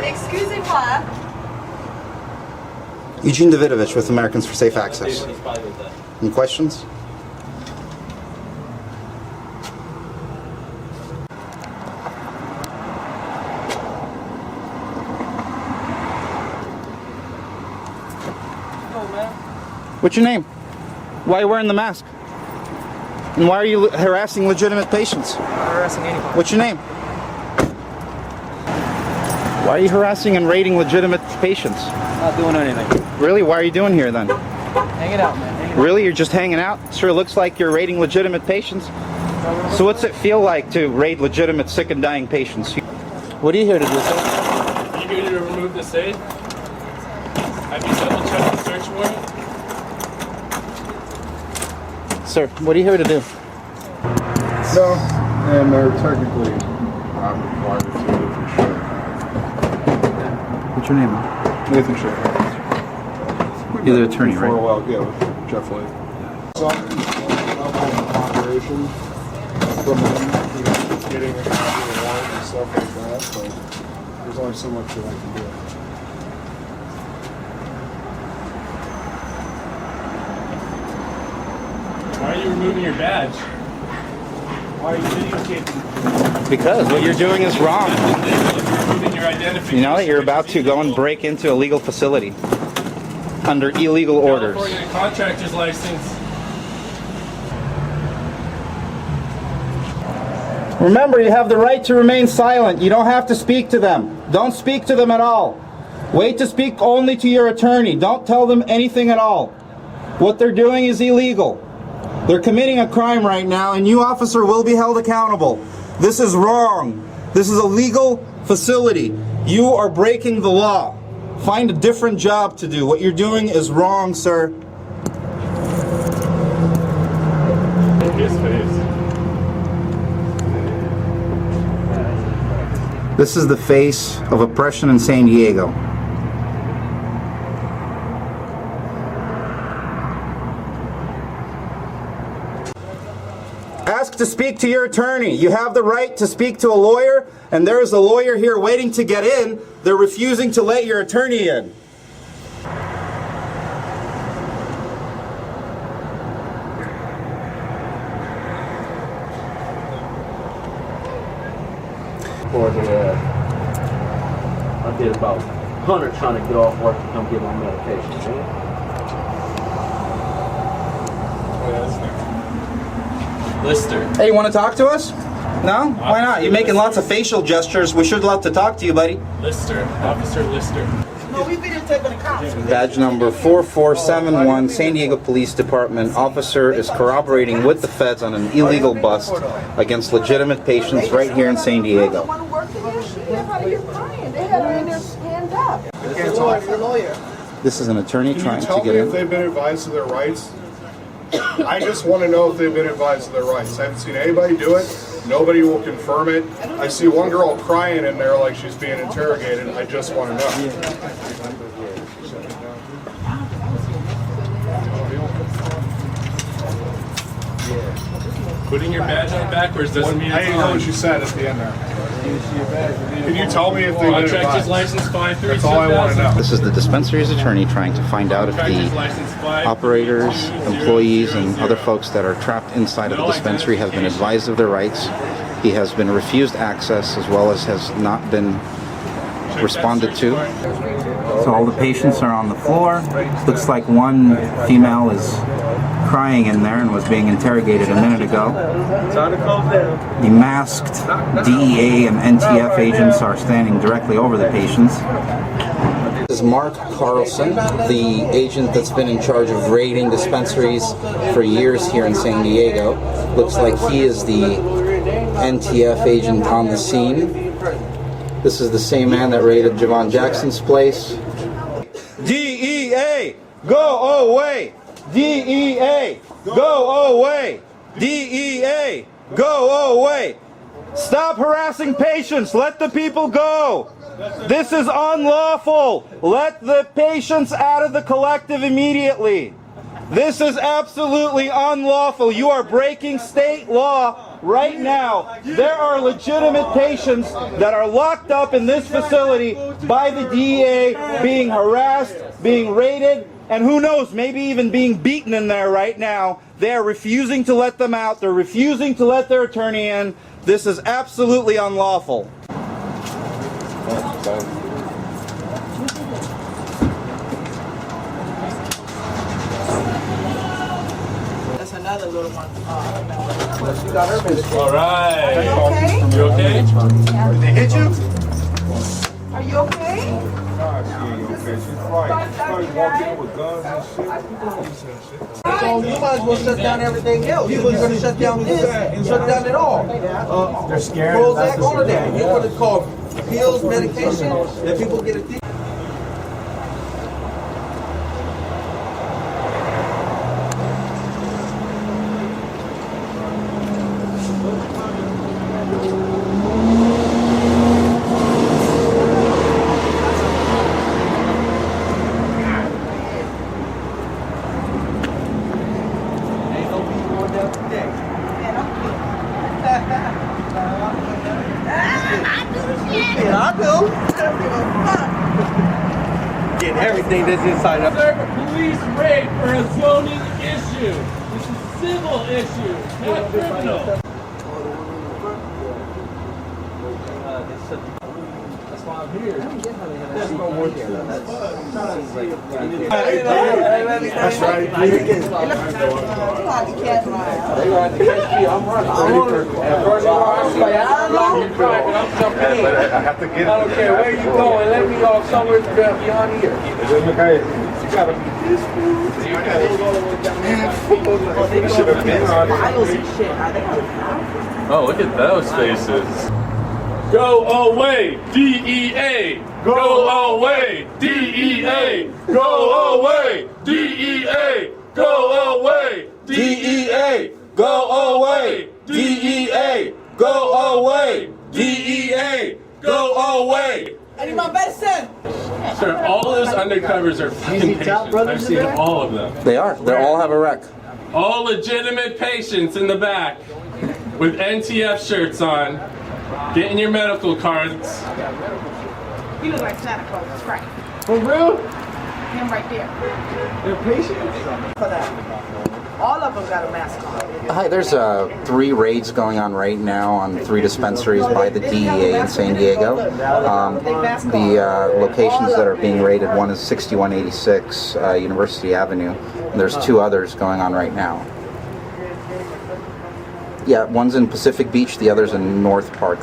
Excusez-moi. Eugene Davidovich with Americans for Safe Access. Any questions? What's your name? Why are you wearing the mask? And why are you harassing legitimate patients? I'm not harassing anybody. What's your name? Why are you harassing and raiding legitimate patients? Not doing anything. Really? Why are you doing here then? Hanging out, man. Hanging Really? You're just hanging out? Sure looks like you're raiding legitimate patients. So what's it feel like to raid legitimate sick and dying patients? What are you here to do, sir? Are you here to remove the safe? Have you double checked the search warrant? Sir, what are you here to do? No, and they're technically not required to if you're sure. What's your name? Nathan Shea. You're the attorney, For right? a while, yeah, with Jeff Lake. Some cooperation from them, getting a copy of the warrant and stuff like that, but there's only so much that I can do. Why are you removing your badge? Why are you videotaping? Because what you're doing is wrong. You're removing your identification. You know that you're about to go and break into a legal facility under illegal orders. California contractor's license. Remember, you have the right to remain silent. You don't have to speak to them. Don't speak to them at all. Wait to speak only to your attorney. Don't tell them anything at all. What they're doing is illegal. They're committing a crime right now, and you, officer, will be held accountable. This is wrong. This is a legal facility. You are breaking the law. Find a different job to do. What you're doing is wrong, sir. His face. This is the face of oppression in San Diego. Ask to speak to your attorney. You have the right to speak to a lawyer, and there is a lawyer here waiting to get in. They're refusing to let your attorney in. For the, I did about 100 trying to get off work to come get my medication, man. Lister. Hey, you want to talk to us? No? Why not? You're making lots of facial gestures. We should love to talk to you, buddy. Lister. Officer Lister. No, we videotaping the cops. Badge number 4471, San Diego Police Department. Officer is corroborating with the feds on an illegal bust against legitimate patients right here in San Diego. Want to work in there? She had her here crying. They had her in there hand up. The lawyer. This is an attorney Can trying you to tell get me if in. they've been advised of their rights? I just want to know if they've been advised of their rights. I haven't seen anybody do it. Nobody will confirm it. I see one girl crying in there like she's being interrogated. I just want to know. Putting your badge on backwards doesn't mean I it's didn't know on. what you said at the end there. Can you tell me if they've been Contractor's advised? license 537,000. That's all I want to know. This is the dispensary's attorney trying to find out if Contractor's the license 5. operators, employees, and other folks that are trapped inside of the dispensary have been advised of their rights. He has been refused access as well as has not been responded to. So all the patients are on the floor. Looks like one female is crying in there and was being interrogated a minute ago. The masked DEA and NTF agents are standing directly over the patients. This is Mark Carlson, the agent that's been in charge of raiding dispensaries for years here in San Diego. Looks like he is the NTF agent on the scene. This is the same man that raided Javon Jackson's place. DEA, go away! DEA, go away! DEA, go away! Stop harassing patients! Let the people go! This is unlawful! Let the patients out of the collective immediately! This is absolutely unlawful! You are breaking state law right now. There are legitimate patients that are locked up in this facility by the DEA, being harassed, being raided, and who knows, maybe even being beaten in there right now. They are refusing to let them out. They're refusing to let their attorney in. This is absolutely unlawful. That's another little one. All right. Okay? You okay? Did they hit you? Are you okay? So you might as well shut down everything else. You was gonna shut down this, shut down it all. They're scared. Prozac, all of that. You want to call pills, medication, that people get addicted. I do. Getting everything that's inside of it. Police raid for a zoning issue. This is a civil issue, not criminal. That's why I'm here. There's no work here. That's right. They gonna have to catch me. I'm running. I'm jumping in. I have to get I don't care where you going. Let me off somewhere beyond here. You gotta be this fool. You gotta should have been on it. Oh, look at those faces. Go away, DEA! Go away, DEA! Go away, DEA! Go away, DEA, go away! DEA, go away! DEA, go away! I need my medicine. Sir, all of those undercovers are fucking patients. I've seen all of them. They are. They all have a wreck. All legitimate patients in the back with NTF shirts on, getting your medical cards. You look like Santa Claus. That's right. For real? Him right there. They're patients? For that. All of them got a mask on. Hi, there's 3 raids going on right now on 3 dispensaries by the DEA in San Diego. The locations that are being raided, one is 6186 University Avenue, and there's 2 others going on right now. Yeah, one's in Pacific Beach, the other's in North Park.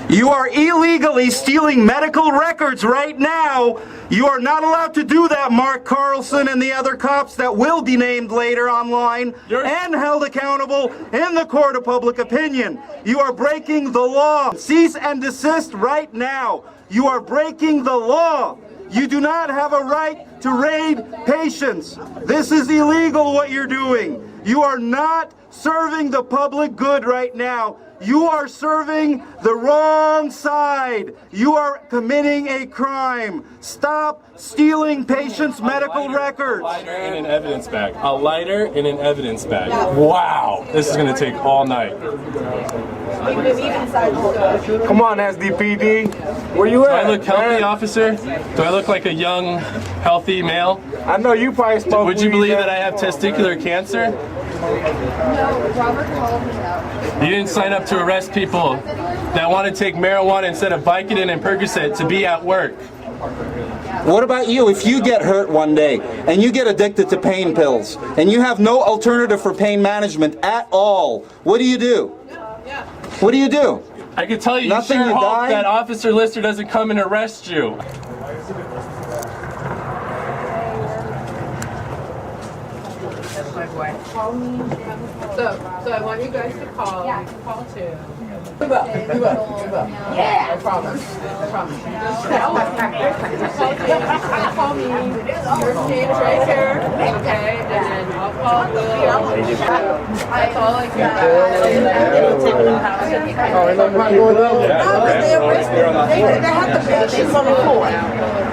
You are illegally stealing medical records right now. You are not allowed to do that, Mark Carlson and the other cops that will be named later online and held accountable in the court of public opinion. You are breaking the law. Cease and desist right now. You are breaking the law. You do not have a right to raid patients. This is illegal what you're doing. You are not serving the public good right now. You are serving the wrong side. You are committing a crime. Stop stealing patients' medical records. A lighter in an evidence bag. A lighter in an evidence bag. Wow, this is gonna take all night. Come on, SDPD. Where you Do at? I look healthy, officer? Do I look like a young, healthy male? I know you probably spoke. Would you believe that I have testicular cancer? No, Robert called me out. You didn't sign up to arrest people that want to take marijuana instead of Vicodin and Percocet to be at work. What about you if you get hurt one day and you get addicted to pain pills and you have no alternative for pain management at all? What do you do? What do you do? I can tell you, Nothing, you sure you hope die? that Officer Lister doesn't come and arrest you. That's my boy. Call me. So I want you guys to call. Yeah, I can call too. We will. Yeah, I promise. I promise. Just call me. Your name's right here. Okay, and then I'll call Will. That's all I can do. Oh, ain't nobody going down there. They have to pay shit on the floor.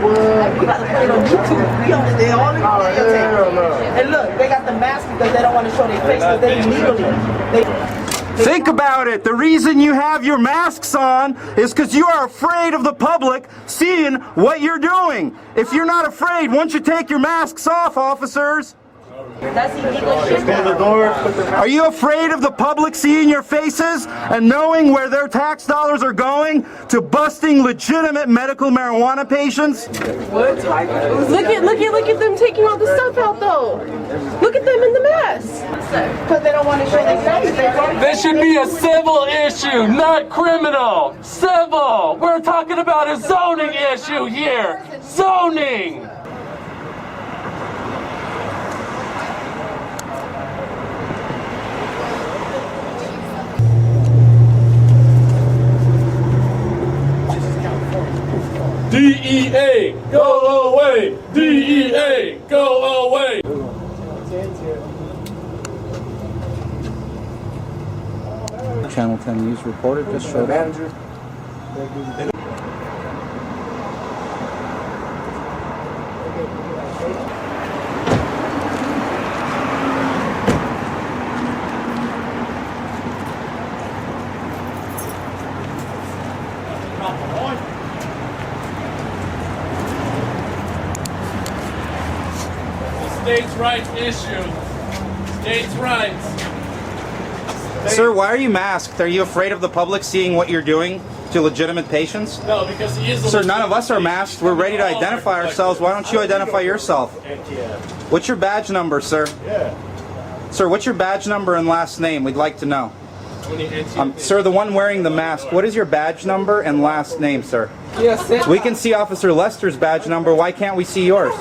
We got to put it on YouTube. We on the day all the time. And look, they got the mask because they don't want to show their face because they illegally. Think about it. The reason you have your masks on is because you are afraid of the public seeing what you're doing. If you're not afraid, once you take your masks off, officers. That's illegal shit. Are you afraid of the public seeing your faces and knowing where their tax dollars are going to busting legitimate medical marijuana patients? Look at them taking all the stuff out though. Look at them in the mess. Because they don't want to show their face. This should be a civil issue, not criminal. Civil. We're talking about a zoning issue here. Zoning. DEA, go away! DEA, go away! Channel 10 News reporter just showed up. States' rights issue. States' rights. Sir, why are you masked? Are you afraid of the public seeing what you're doing to legitimate patients? No, because he is. Sir, none of us are masked. We're ready to identify ourselves. Why don't you identify yourself? What's your badge number, sir? Sir, what's your badge number and last name? We'd like to know. Sir, the one wearing the mask, what is your badge number and last name, sir? Yes, We can see Officer Lester's badge number. Why can't we see yours?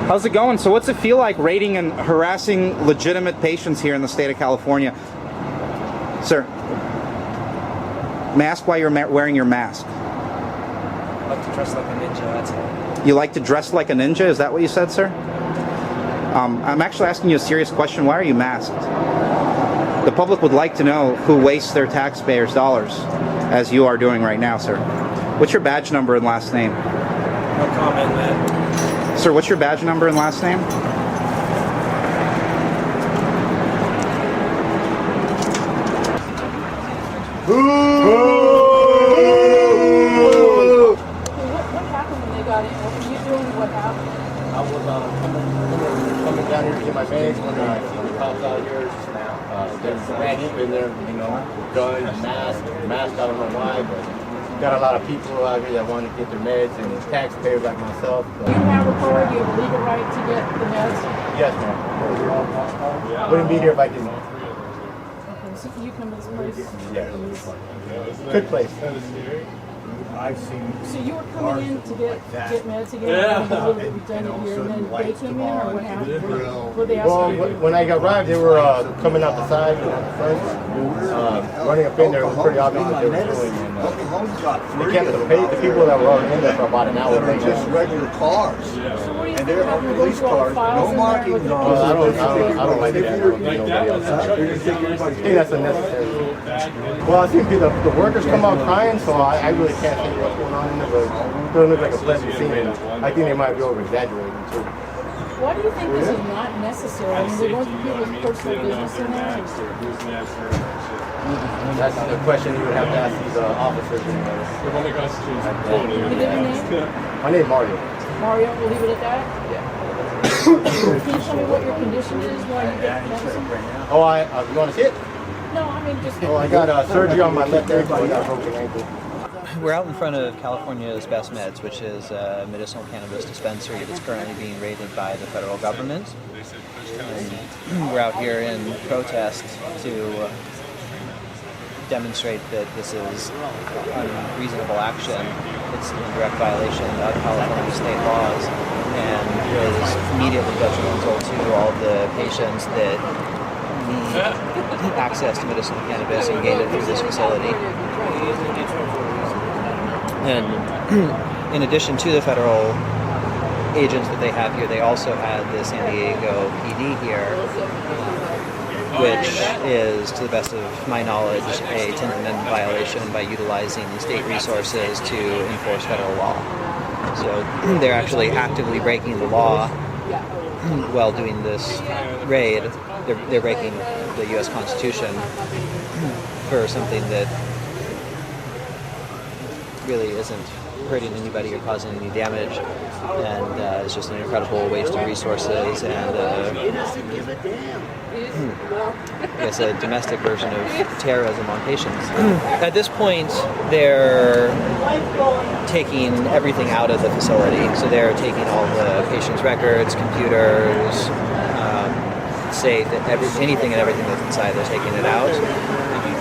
How's it going? So what's it feel like raiding and harassing legitimate patients here in the state of California? Sir, may I ask why you're wearing your mask? I like to dress like a ninja, that's all. You like to dress like a ninja? Is that what you said, sir? I'm actually asking you a serious question. Why are you masked? The public would like to know who wastes their taxpayers' dollars, as you are doing right now, sir. What's your badge number and last name? No comment, man. Sir, what's your badge number and last name? What happened when they got in? What were you doing? What happened? I was coming down here to get my bags when I see the cops out here. There's a bag in there, you know, guns, mask, I don't know why, but got a lot of people out here that want to get their meds and taxpayers like myself. So. Do you have a card? Do you have a legal right to get the meds? Yes, ma'am. Wouldn't be here if I didn't. Okay, so you come to this place? Yeah. Good place. I've seen. So you were coming in to get meds again? Yeah. And a little bit redundant here, and then they came in, or what happened? What they asking you? When I arrived, they were coming out the side and out the front, running up in there. It was pretty obvious what they were doing. And they kept the people that were already in there for about an hour. They're just regular cars. So what do you And they're police cars, no markings on I them. don't like that. I think that's unnecessary. Well, I think the workers come out crying, so I really can't think what's going on in there, but it doesn't look like a pleasant scene. I think they might be over-exaggerating, too. Why do you think this is not necessary? I mean, they want people's personal business in there. That's the question you would have to ask these officers. Can you give your name? My name is Mario. Mario, we'll leave it at that? Yeah. Can you tell me what your condition is while you get medicine? Oh, you want to see it? No, I mean just... Oh, I got surgery on my left ankle. I got a broken ankle. We're out in front of California's Best Meds, which is a medicinal cannabis dispensary that's currently being raided by the federal government. And we're out here in protest to demonstrate that this is unreasonable action. It's in direct violation of California state laws. and was immediately detrimental to all the patients that need access to medicinal cannabis and gained it through this facility. And in addition to the federal agents that they have here, they also had the San Diego PD here, which is, to the best of my knowledge, a 10th Amendment violation by utilizing state resources to enforce federal law. So they're actually actively breaking the law while doing this raid. They're breaking the U.S. Constitution for something that really isn't hurting anybody or causing any damage, and it's just an incredible waste of resources and I guess a domestic version of terrorism on patients. At this point, they're taking everything out of the facility. So they're taking all the patient's records, computers, safe, anything and everything that's inside, they're taking it out.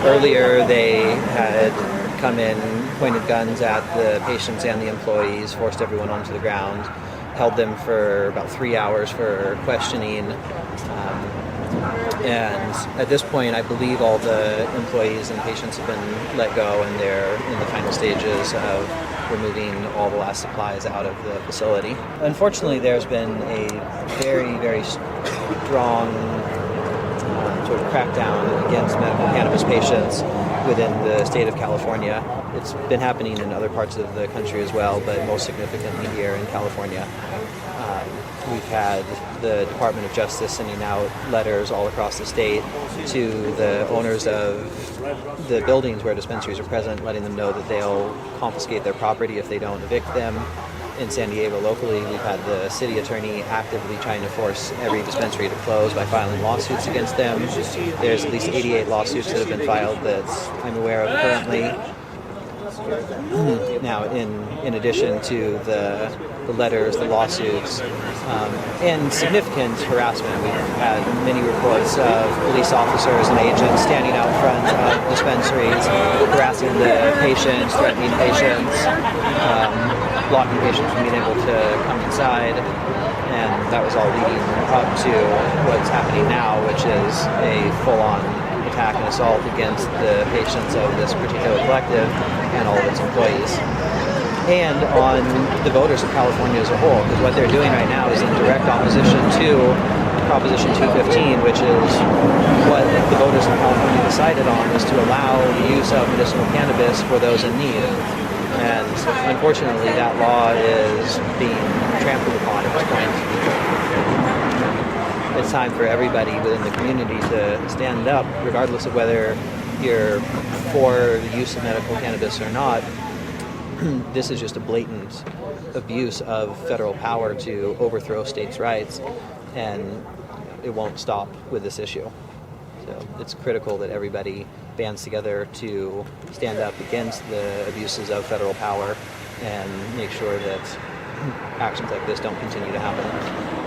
Earlier, they had come in, pointed guns at the patients and the employees, forced everyone onto the ground, held them for about 3 hours for questioning. And at this point, I believe all the employees and patients have been let go, and they're in the final stages of removing all the last supplies out of the facility. Unfortunately, there's been a very, very strong sort of crackdown against medical cannabis patients within the state of California. It's been happening in other parts of the country as well, but most significantly here in California. We've had the Department of Justice sending out letters all across the state to the owners of the buildings where dispensaries are present, letting them know that they'll confiscate their property if they don't evict them. In San Diego locally, we've had the city attorney actively trying to force every dispensary to close by filing lawsuits against them. There's at least 88 lawsuits that have been filed that I'm aware of currently. Now, in addition to the letters, the lawsuits, and significant harassment, we've had many reports of police officers and agents standing out front of dispensaries, harassing the patients, threatening patients, blocking patients from being able to come inside, and that was all leading up to what's happening now, which is a full-on attack and assault against the patients of this particular collective and all of its employees, and on the voters of California as a whole, because what they're doing right now is in direct opposition to Proposition 215, which is what the voters of California decided on, was to allow the use of medicinal cannabis for those in need. And unfortunately, that law is being trampled upon at this point. It's time for everybody within the community to stand up, regardless of whether you're for the use of medical cannabis or not. This is just a blatant abuse of federal power to overthrow states' rights, and it won't stop with this issue. So it's critical that everybody bands together to stand up against the abuses of federal power and make sure that actions like this don't continue to happen.